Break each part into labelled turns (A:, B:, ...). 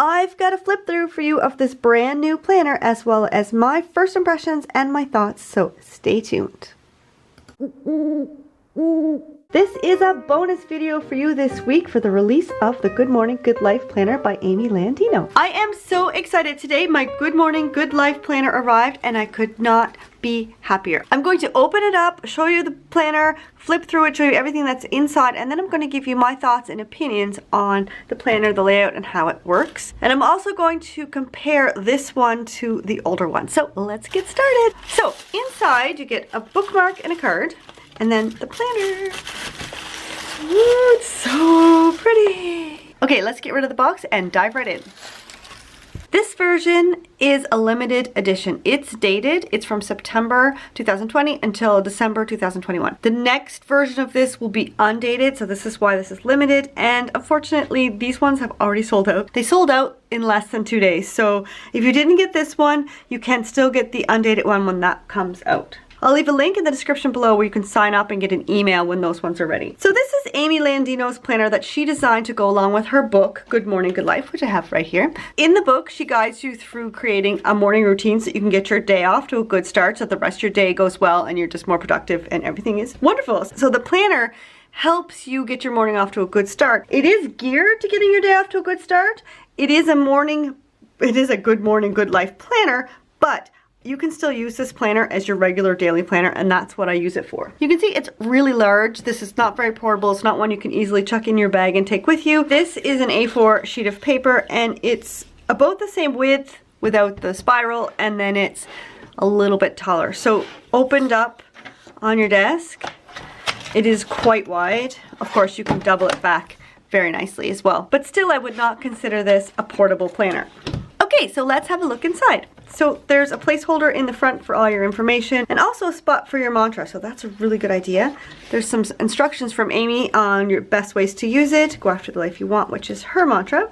A: I've got a flip through for you of this brand new planner as well as my first impressions and my thoughts, so stay tuned. This is a bonus video for you this week for the release of the Good Morning Good Life Planner by Amy Landino. I am so excited today. My Good Morning Good Life Planner arrived and I could not be happier. I'm going to open it up, show you the planner, flip through it, show you everything that's inside, and then I'm going to give you my thoughts and opinions on the planner, the layout, and how it works. And I'm also going to compare this one to the older one. So let's get started. So inside you get a bookmark and a card. And then the planner. Ooh, it's so pretty. Okay, let's get rid of the box and dive right in. This version is a limited edition. It's dated. It's from September 2020 until December 2021. The next version of this will be undated, so this is why this is limited. And unfortunately, these ones have already sold out. They sold out in less than 2 days. So if you didn't get this one, you can still get the undated one when that comes out. I'll leave a link in the description below where you can sign up and get an email when those ones are ready. So this is Amy Landino's planner that she designed to go along with her book, Good Morning Good Life, which I have right here. In the book, she guides you through creating a morning routine so that you can get your day off to a good start, so that the rest of your day goes well and you're just more productive and everything is wonderful. So the planner helps you get your morning off to a good start. It is geared to getting your day off to a good start. It is a Good Morning Good Life planner, but you can still use this planner as your regular daily planner, and that's what I use it for. You can see it's really large. This is not very portable. It's not one you can easily chuck in your bag and take with you. This is an A4 sheet of paper, and it's about the same width without the spiral, and then it's a little bit taller. So opened up on your desk, it is quite wide. Of course, you can double it back very nicely as well. But still, I would not consider this a portable planner. Okay, so let's have a look inside. So there's a placeholder in the front for all your information and also a spot for your mantra, so that's a really good idea. There's some instructions from Amy on your best ways to use it. Go after the life you want, which is her mantra.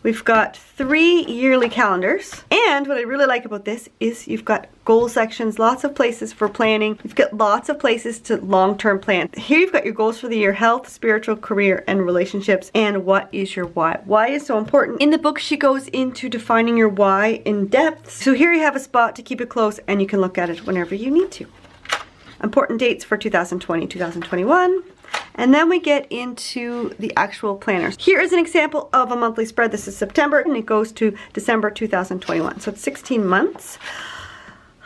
A: We've got 3 yearly calendars, and what I really like about this is you've got goal sections, lots of places for planning. You've got lots of places to long-term plan. Here you've got your goals for the year: health, spiritual, career, and relationships. And what is your why? Why is so important. In the book, she goes into defining your why in depth. So here you have a spot to keep it close, and you can look at it whenever you need to. Important dates for 2020, 2021. And then we get into the actual planners. Here is an example of a monthly spread. This is September and it goes to December 2021. So it's 16 months.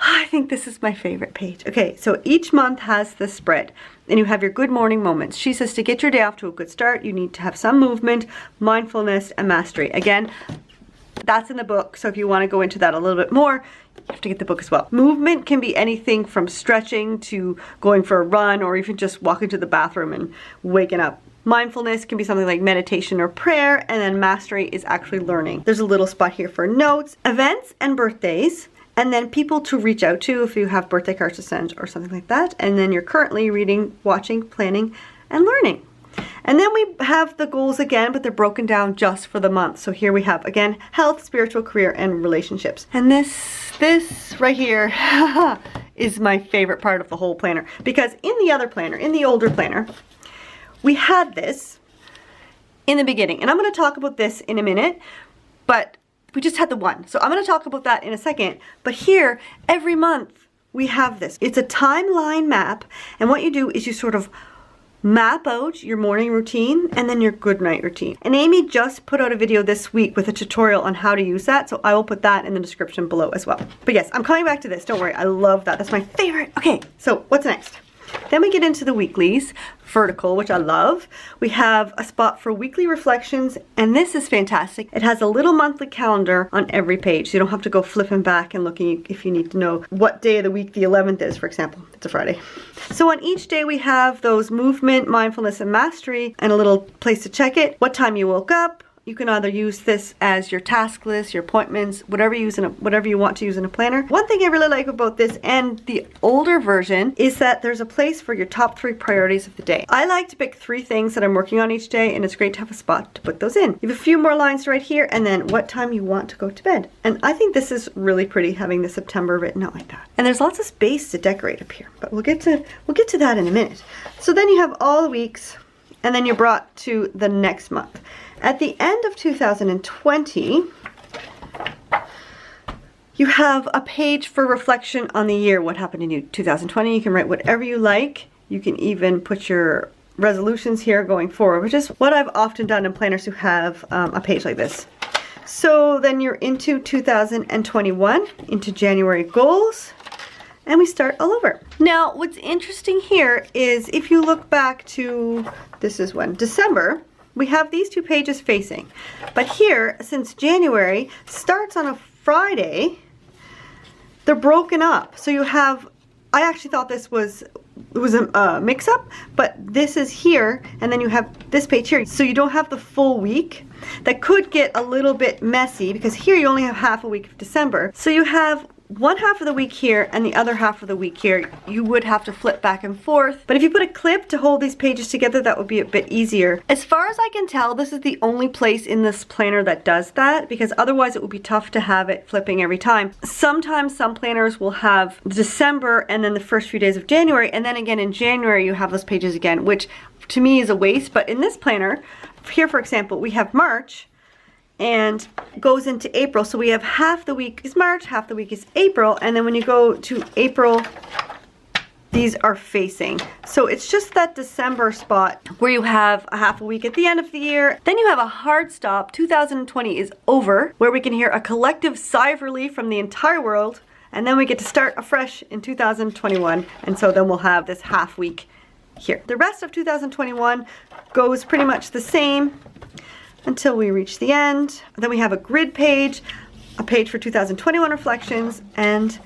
A: I think this is my favorite page. Okay, so each month has the spread and you have your good morning moments. She says to get your day off to a good start, you need to have some movement, mindfulness, and mastery. Again, that's in the book, so if you want to go into that a little bit more, you have to get the book as well. Movement can be anything from stretching to going for a run or even just walking to the bathroom and waking up. Mindfulness can be something like meditation or prayer, and then mastery is actually learning. There's a little spot here for notes, events, and birthdays, and then people to reach out to if you have birthday cards to send or something like that. And then you're currently reading, watching, planning, and learning. And then we have the goals again, but they're broken down just for the month. So here we have, again, health, spiritual, career, and relationships. And this right here is my favorite part of the whole planner. Because in the other planner, in the older planner, we had this in the beginning. And I'm going to talk about this in a minute, but we just had the one. So I'm going to talk about that in a second. But here, every month, we have this. It's a timeline map. And what you do is you sort of map out your morning routine and then your good night routine. And Amy just put out a video this week with a tutorial on how to use that, so I will put that in the description below as well. But yes, I'm coming back to this, don't worry, I love that. That's my favorite. Okay, so what's next? Then we get into the weeklies, vertical, which I love. We have a spot for weekly reflections, and this is fantastic. It has a little monthly calendar on every page, so you don't have to go flipping back and looking if you need to know what day of the week the 11th is, for example. It's a Friday. So on each day we have those movement, mindfulness, and mastery, and a little place to check it. What time you woke up. You can either use this as your task list, your appointments, whatever you want to use in a planner. One thing I really like about this and the older version is that there's a place for your top 3 priorities of the day. I like to pick 3 things that I'm working on each day, and it's great to have a spot to put those in. You have a few more lines right here, and then what time you want to go to bed. And I think this is really pretty, having the September written out like that. And there's lots of space to decorate up here, but we'll get to that in a minute. So then you have all the weeks, and then you're brought to the next month. At the end of 2020, you have a page for reflection on the year. What happened in 2020? You can write whatever you like. You can even put your resolutions here going forward, which is what I've often done in planners who have a page like this. So then you're into 2021, into January goals, and we start all over. Now, what's interesting here is if you look back to, this is when, December, we have these two pages facing. But here, since January starts on a Friday, they're broken up. So you have, I actually thought this was, it was a mix-up, but this is here, and then you have this page here. So you don't have the full week. That could get a little bit messy because here you only have half a week of December. So you have one half of the week here and the other half of the week here. You would have to flip back and forth. But if you put a clip to hold these pages together, that would be a bit easier. As far as I can tell, this is the only place in this planner that does that, because otherwise it would be tough to have it flipping every time. Sometimes some planners will have December and then the first few days of January, and then again in January you have those pages again, which to me is a waste. But in this planner, here for example, we have March and goes into April. So we have half the week is March, half the week is April, and then when you go to April, these are facing. So it's just that December spot where you have a half a week at the end of the year. Then you have a hard stop. 2020 is over, where we can hear a collective sigh of relief from the entire world, and then we get to start afresh in 2021, and so then we'll have this half week here. The rest of 2021 goes pretty much the same until we reach the end. Then we have a grid page, a page for 2021 reflections, and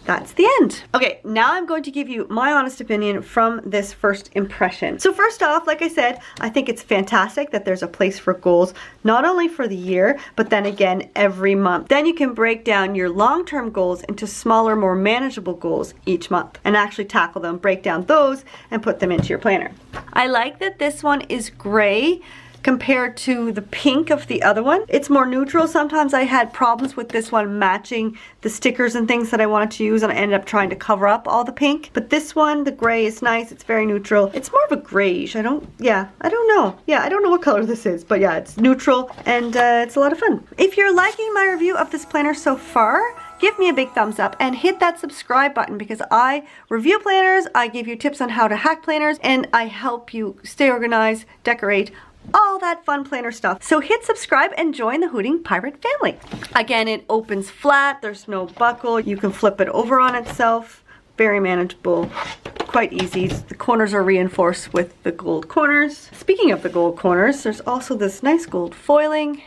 A: that's the end. Okay, now I'm going to give you my honest opinion from this first impression. So first off, like I said, I think it's fantastic that there's a place for goals, not only for the year, but then again every month. Then you can break down your long-term goals into smaller, more manageable goals each month and actually tackle them, break down those, and put them into your planner. I like that this one is gray compared to the pink of the other one. It's more neutral. Sometimes I had problems with this one matching the stickers and things that I wanted to use, and I ended up trying to cover up all the pink. But this one, the gray is nice. It's very neutral. It's more of a grayish. I don't know. Yeah, I don't know what color this is, but yeah, it's neutral, and it's a lot of fun. If you're liking my review of this planner so far, give me a big thumbs up and hit that subscribe button, because I review planners, I give you tips on how to hack planners, and I help you stay organized, decorate, all that fun planner stuff. So hit subscribe and join the Hooting Pirate family. Again, it opens flat, there's no buckle, you can flip it over on itself, very manageable, quite easy. The corners are reinforced with the gold corners. Speaking of the gold corners, there's also this nice gold foiling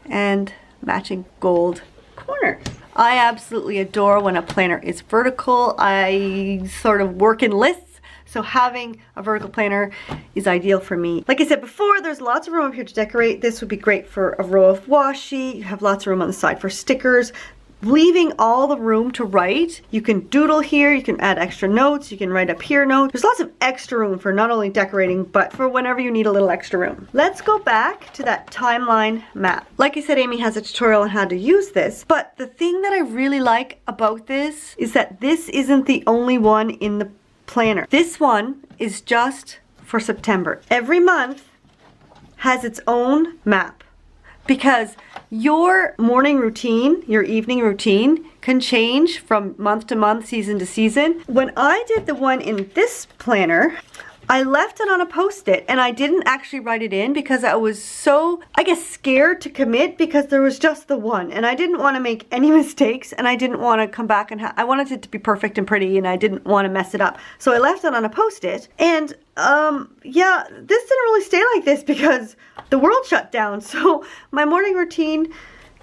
A: and matching gold corners. I absolutely adore when a planner is vertical. I sort of work in lists, so having a vertical planner is ideal for me. Like I said before, there's lots of room up here to decorate. This would be great for a row of washi. You have lots of room on the side for stickers. Leaving all the room to write. You can doodle here, you can add extra notes, you can write up here notes. There's lots of extra room for not only decorating, but for whenever you need a little extra room. Let's go back to that timeline map. Like I said, Amy has a tutorial on how to use this, but the thing that I really like about this is that this isn't the only one in the planner. This one is just for September. Every month has its own map, because your morning routine, your evening routine can change from month to month, season to season. When I did the one in this planner, I left it on a post-it and I didn't actually write it in because I was so, I guess, scared to commit, because there was just the one and I didn't want to make any mistakes, and I didn't want to come back and I wanted it to be perfect and pretty, and I didn't want to mess it up. So I left it on a post-it, and yeah, this didn't really stay like this because the world shut down. So my morning routine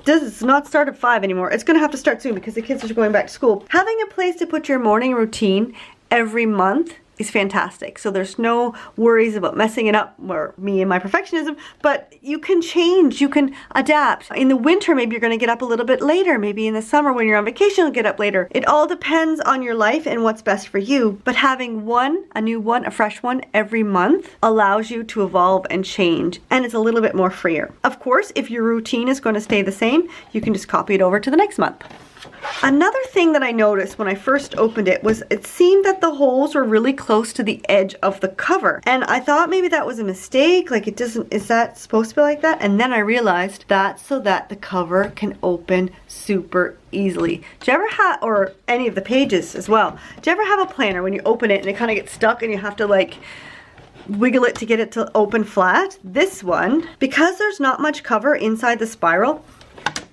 A: does not start at 5 anymore. It's gonna have to start soon because the kids are going back to school. Having a place to put your morning routine every month is fantastic. So there's no worries about messing it up, or me and my perfectionism, but you can change, you can adapt. In the winter, maybe you're gonna get up a little bit later. Maybe in the summer when you're on vacation, you'll get up later. It all depends on your life and what's best for you. But having one, a new one, a fresh one every month allows you to evolve and change, and it's a little bit more freer. Of course, if your routine is gonna stay the same, you can just copy it over to the next month. Another thing that I noticed when I first opened it was it seemed that the holes were really close to the edge of the cover. And I thought maybe that was a mistake, like it doesn't, is that supposed to be like that? And then I realized that's so that the cover can open super easily. Do you ever have, or any of the pages as well, do you ever have a planner when you open it and it kind of gets stuck and you have to like wiggle it to get it to open flat? This one, because there's not much cover inside the spiral,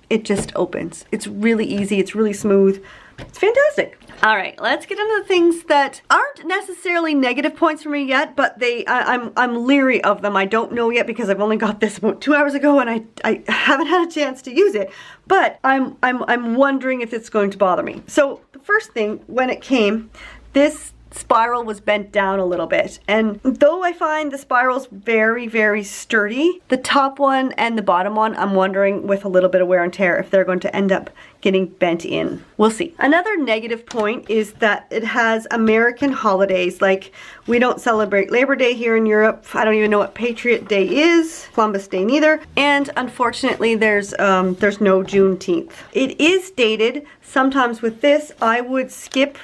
A: it just opens. It's really easy, it's really smooth. It's fantastic. All right, let's get into the things that aren't necessarily negative points for me yet, but I'm leery of them. I don't know yet because I've only got this about 2 hours ago and I haven't had a chance to use it. But I'm wondering if it's going to bother me. So the first thing, when it came, this spiral was bent down a little bit, and though I find the spirals very, very sturdy, the top one and the bottom one, I'm wondering with a little bit of wear and tear if they're going to end up getting bent in. We'll see. Another negative point is that it has American holidays, like we don't celebrate Labor Day here in Europe. I don't even know what Patriot Day is, Columbus Day neither, and unfortunately there's no Juneteenth. It is dated. Sometimes with this I would skip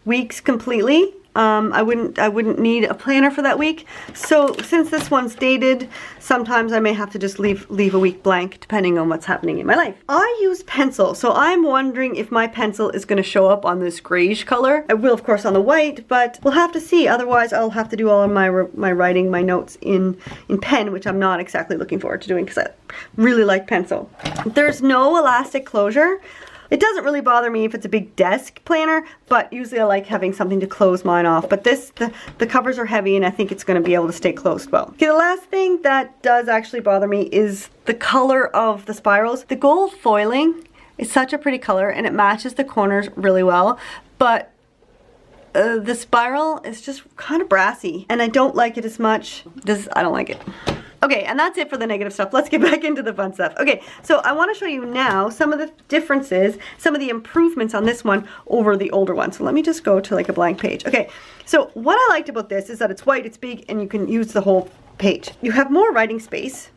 A: weeks completely. I wouldn't need a planner for that week. So since this one's dated, sometimes I may have to just leave a week blank depending on what's happening in my life. I use pencil, so I'm wondering if my pencil is going to show up on this grayish color. It will of course on the white, but we'll have to see. Otherwise I'll have to do all of my writing, my notes in pen, which I'm not exactly looking forward to doing because I really like pencil. There's no elastic closure. It doesn't really bother me if it's a big desk planner, but usually I like having something to close mine off. But this, the covers are heavy and I think it's going to be able to stay closed well. Okay, the last thing that does actually bother me is the color of the spirals. The gold foiling is such a pretty color and it matches the corners really well, but the spiral is just kind of brassy and I don't like it as much. I don't like it. Okay, and that's it for the negative stuff. Let's get back into the fun stuff. Okay, so I want to show you now some of the differences, some of the improvements on this one over the older one. So let me just go to like a blank page. Okay, so what I liked about this is that it's white, it's big, and you can use the whole page. You have more writing space.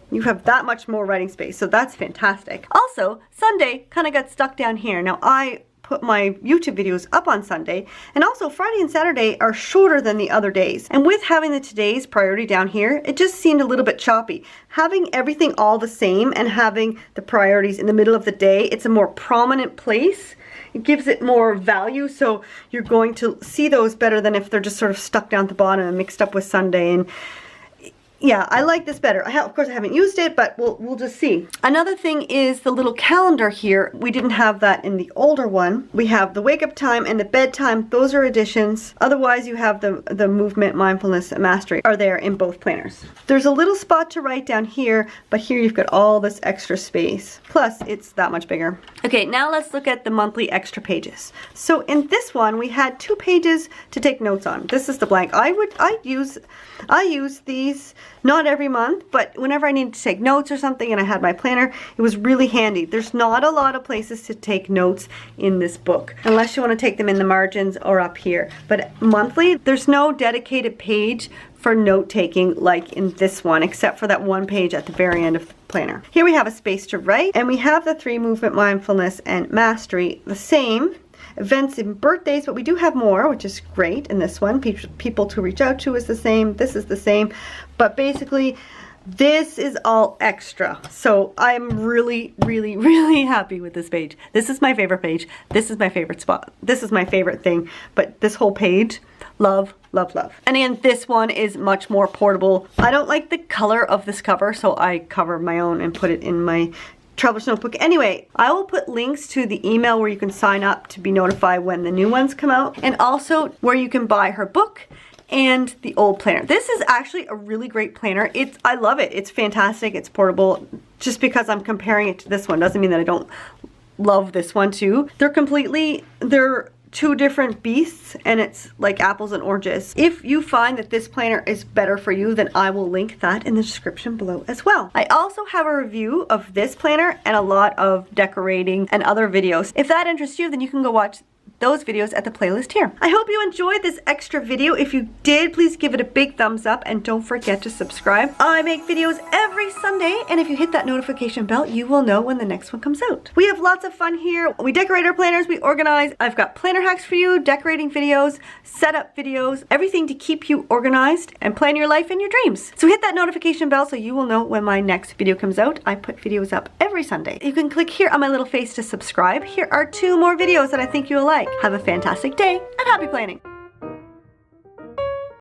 A: You have that much more writing space, so that's fantastic. Also, Sunday kind of got stuck down here. Now I put my YouTube videos up on Sunday, and also Friday and Saturday are shorter than the other days. And with having the today's priority down here, it just seemed a little bit choppy. Having everything all the same and having the priorities in the middle of the day, it's a more prominent place. It gives it more value, so you're going to see those better than if they're just sort of stuck down at the bottom and mixed up with Sunday. And yeah, I like this better. Of course I haven't used it, but we'll just see. Another thing is the little calendar here. We didn't have that in the older one. We have the wake up time and the bedtime. Those are additions. Otherwise you have the movement, mindfulness, and mastery are there in both planners. There's a little spot to write down here, but here you've got all this extra space. Plus it's that much bigger. Okay, now let's look at the monthly extra pages. So in this one we had 2 pages to take notes on. This is the blank. I use these not every month, but whenever I needed to take notes or something and I had my planner, it was really handy. There's not a lot of places to take notes in this book, unless you want to take them in the margins or up here. But monthly, there's no dedicated page for note taking like in this one, except for that one page at the very end of the planner. Here we have a space to write, and we have the 3 movement, mindfulness, and mastery, the same. Events and birthdays, but we do have more, which is great in this one. People to reach out to is the same. This is the same. But basically, this is all extra. So I'm really, really, really happy with this page. This is my favorite page. This is my favorite spot. This is my favorite thing. But this whole page, love, love, love. And again, this one is much more portable. I don't like the color of this cover, so I cover my own and put it in my Traveler's Notebook. Anyway, I will put links to the email where you can sign up to be notified when the new ones come out, and also where you can buy her book and the old planner. This is actually a really great planner. I love it. It's fantastic. It's portable. Just because I'm comparing it to this one doesn't mean that I don't love this one too. They're 2 different beasts, and it's like apples and oranges. If you find that this planner is better for you, then I will link that in the description below as well. I also have a review of this planner and a lot of decorating and other videos. If that interests you, then you can go watch those videos at the playlist here. I hope you enjoyed this extra video. If you did, please give it a big thumbs up and don't forget to subscribe. I make videos every Sunday, and if you hit that notification bell, you will know when the next one comes out. We have lots of fun here. We decorate our planners, we organize. I've got planner hacks for you, decorating videos, setup videos, everything to keep you organized and plan your life and your dreams. So hit that notification bell so you will know when my next video comes out. I put videos up every Sunday. You can click here on my little face to subscribe. Here are 2 more videos that I think you'll like. Have a fantastic day and happy planning.